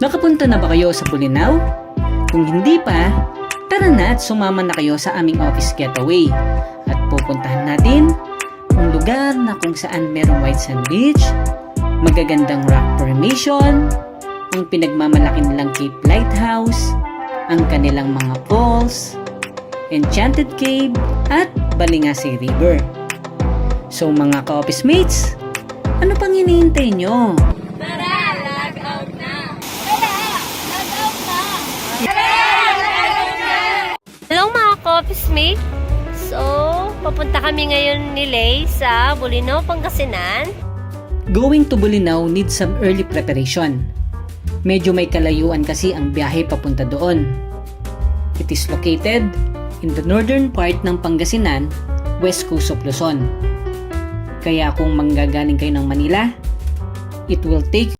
Nakapunta na ba kayo sa Bolinao? Kung hindi pa, tara na at sumama na kayo sa aming office getaway. At pupuntahan natin ang lugar na kung saan merong white sand beach, magagandang rock formation, ang pinagmamalaki nilang Cape Lighthouse, ang kanilang mga falls, Enchanted Cave, at Balingasi River. So mga ka-office mates, ano pang hinihintay nyo? Tara, log out na! Hello mga ka-office mate! So, papunta kami ngayon ni Lay sa Bolinao, Pangasinan. Going to Bolinao needs some early preparation. Medyo may kalayuan kasi ang biyahe papunta doon. It is located in the northern part ng Pangasinan, west coast of Luzon. Kaya kung manggagaling kayo ng Manila, it will take